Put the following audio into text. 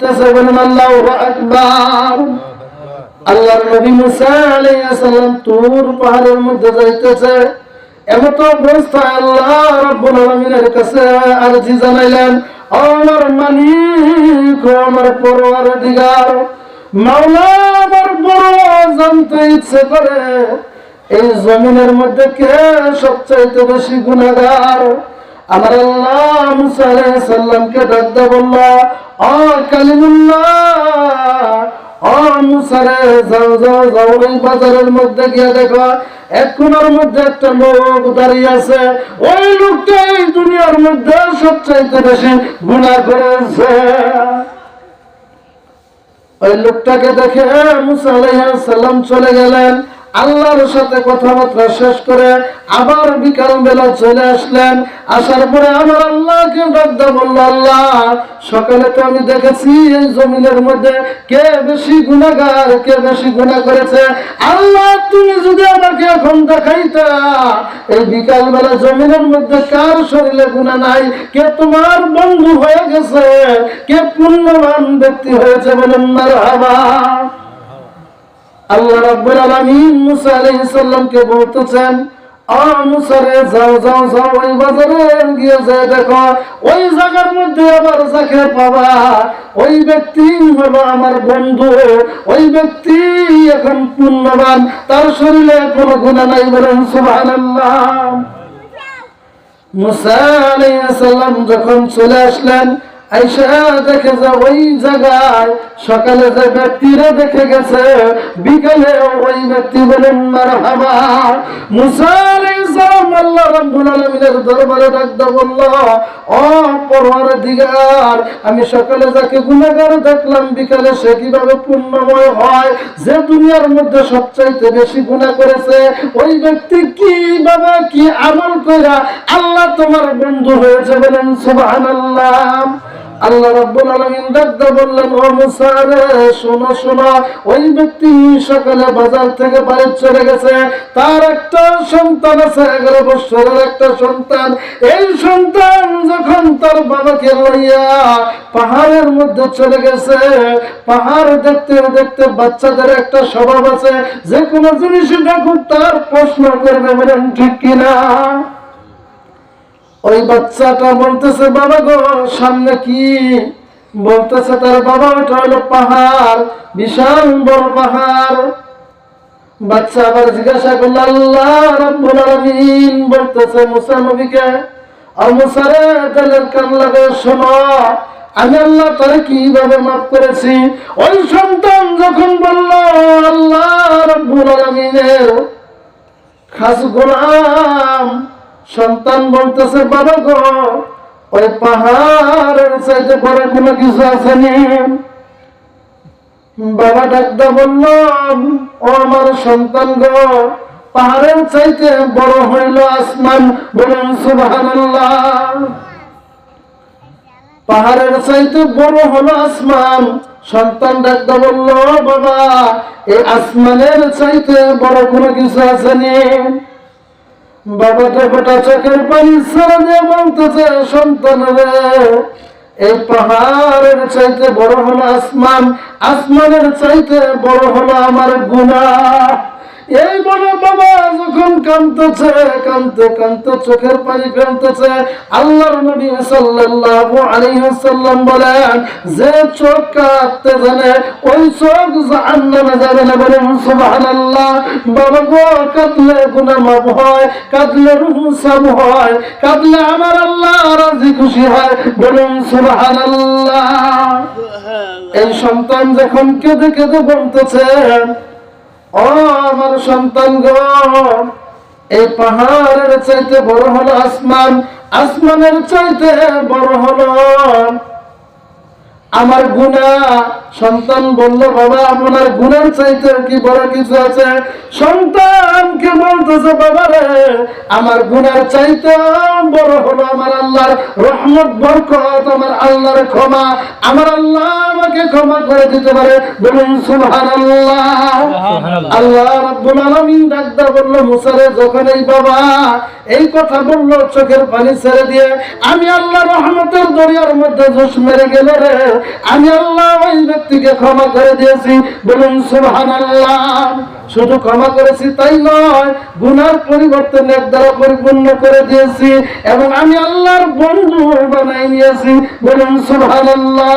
যাইতেছে, বলেন আল্লাহু আকবার। আল্লাহর নবী মুসা আলাইহিস সালাম তুর পাহাড়ের মধ্যে যাইতেছে, এমত অবস্থায় আল্লাহ রাব্বুল আলামিনের কাছে আরজি জানাইলেন, ও আমার মালিক, ও আমার পরওয়ারদিগার, মাওলা, আমার বড় জানতে ইচ্ছে করে এই জমিনের মধ্যে কে সবচাইতে বেশি গুনাহগার। আমার আল্লাহ মুসা আলাইহিস সালামকে ডাক দিয়ে বলল, ও কালিমুল্লাহ, ও মুসা রে, যাও যাও যাও, ওই বাজারের মধ্যে গিয়ে দেখো এক কোণার মধ্যে একটা লোক দাঁড়িয়ে আছে, ওই লোকটা এই দুনিয়ার মধ্যে সবচাইতে বেশি গুনাহ করেছে। ওই লোকটাকে দেখে মুসা আলাইহিস সালাম চলে গেলেন, আল্লাহর সাথে কথাবার্তা শেষ করে আবার বিকাল বেলা চলে আসলেন। আসার পরে আমার আল্লাহকে ডাক দিয়ে বলল, আল্লাহ, সকালে তো আমি দেখেছি এই জমিনের মধ্যে কে বেশি গুনাহগার, কে বেশি গুনাহ করেছে। আল্লাহ, তুমি যদি আমাকে এখন দেখাইতা এই বিকাল বেলা জমিনের মধ্যে কার শরীরে গুনাহ নাই, কে তোমার বন্ধু হয়ে গেছে, কে পুণ্যবান ব্যক্তি হয়েছে, বলেন মারহাবা। আল্লাহ রাব্বুল আলামিন মুসা আলাইহিস সালামকে বলতেছেন, ও মুসা রে, যাও যাও যাও, ওই বাজারে গিয়ে যায় দেখো, ওই জায়গার মধ্যে আবার যাকে পাবা ওই ব্যক্তি হলো আমার বন্ধু, ওই ব্যক্তি এখন পুণ্যবান, তার শরীরে কোনো গুনাহ নাই, বলেন সুবহানাল্লাহ। মুসা আলাইহিস সালাম যখন চলে আসলেন, আইসা দেখে যে ওই জায়গায় সকালে যে ব্যক্তিরা দেখে গেছে, বিকালে ওই ব্যক্তি, বলেন মারহাবা। মুসা আলাইহিস সালাম আল্লাহ রাব্বুল আলামিনের দরবারে ডাক দিয়ে বলল, ও পরওয়ারদিগার, আমি সকালে যাকে গুনাহগার দেখলাম, বিকালে সে কিভাবে পুণ্যময় হয়, যে দুনিয়ার মধ্যে সবচাইতে বেশি গুনাহ করেছে, ওই ব্যক্তি কিভাবে কি আমল কইরা আল্লাহ তোমার বন্ধু হয়েছে, বলেন সুবহানাল্লাহ। আল্লাহ রাব্বুল আলামিন ডাক দিয়ে বললেন, ও মুসা রে, শোনো শোনো, ওই ব্যক্তি সকালে বাজার থেকে বাড়ি চলে গেছে, তার একটা সন্তান আছে, 11 বছরের একটা সন্তান। এই সন্তান যখন তার বাবাকে লইয়া পাহাড়ের মধ্যে চলে গেছে, পাহাড় দেখতে দেখতে বাচ্চাদের একটা স্বভাব আছে, যে কোনো জিনিস দেখুক তার প্রশ্ন করবে, বলেন ঠিক কিনা। ওই বাচ্চাটা বলতেছে, বাবা গো, সামনে কি? বলতেছে তার বাবা, ওটা হলো পাহাড়, বিশাল বড় পাহাড়। বাচ্চা আবার জিজ্ঞাসা করলো, আল্লাহ রাব্বুল আলামিন বলতেছে মুসা নবীকে, আর মুসা রে, দিলের কান লাগে শোনো, আমি আল্লাহ তারে কিভাবে মাফ করেছি। ওই সন্তান যখন বলল, আল্লাহ রাব্বুল আলামিনের খাস গোলাম, সন্তান বলতেছে, বাবা গো, ওই পাহাড়ের চাইতে বড় কোনো কিছু আসেনি। বাবা ডাকদা বলল, ও আমার সন্তান গো, পাহাড়ের চাইতে বড় হইল আসমান, বলেন সুবহানাল্লাহ। পাহাড়ের চাইতে বড় হলো আসমান। সন্তান ডাকদা বলল, বাবা, এই আসমানের চাইতে বড় কোনো কিছু আসেনি। বাবাটা গোটা চোখের পানি ছেড়ে দিয়ে বলতেছে, সন্তান রে, এই পাহাড়ের চাইতে বড় হলো আসমান, আসমানের চাইতে বড় হলো আমার গুনাহ। এই বলে বাবা যখন কাঁদতেছে, কাঁদতে কাঁদতে চোখের পানি ফেলতেছে, আল্লাহর নবী সাল্লাল্লাহু আলাইহি ওয়াসাল্লাম বলেন, যে চোখ কাঁদতে জানে ওই চোখ জাহান্নামে যাবে না, বলেন সুবহানাল্লাহ। বাবা গো, কাঁদলে গুনাহ মাফ হয়, কাঁদলে রূহ সাফ হয়, কাঁদলে আমার আল্লাহ রাজি খুশি হয়, বলেন সুবহানাল্লাহ। এই সন্তান যখন কেঁদে কেঁদে বলতেছে, ও আমার সন্তান গো, এই পাহাড়ের চাইতে বড় হলো আসমান, আসমানের চাইতে বড় হলো আমার গুনাহ। সন্তান বলল, বাবা, আপনার গুনার চাইতে কি বড় কিছু আছে? সন্তানকে বলতেছে, বাবা রে, আমার গুনার চাইতে বড় হলো আমার আল্লাহর রহমত, বরকত, আমার আল্লাহর ক্ষমা। আমার আল্লাহ আমাকে ক্ষমা করে দিতে পারে, বলুন সুবহানাল্লাহ। আল্লাহ রাব্বুল আলামিন ডাকদা বলল, মুসা রে, যখন এই বাবা এই কথা বললো, চোখের পানি ছেড়ে দিয়ে আমি আল্লাহ রহমতের দরিয়ার মধ্যে জোশ মেরে গেল রে, আমি আল্লাহ ওই ব্যক্তিকে ক্ষমা করে দিয়েছি। বলুন সুবহানাল্লাহ। শুধু ক্ষমা করেছি তাই নয়, গুনার পরিবর্তে নেক দ্বারা পরিপূর্ণ করে দিয়েছি এবং আমি আল্লাহর বন্ধু বানাই নিয়েছি। বলুন সুবহানাল্লাহ।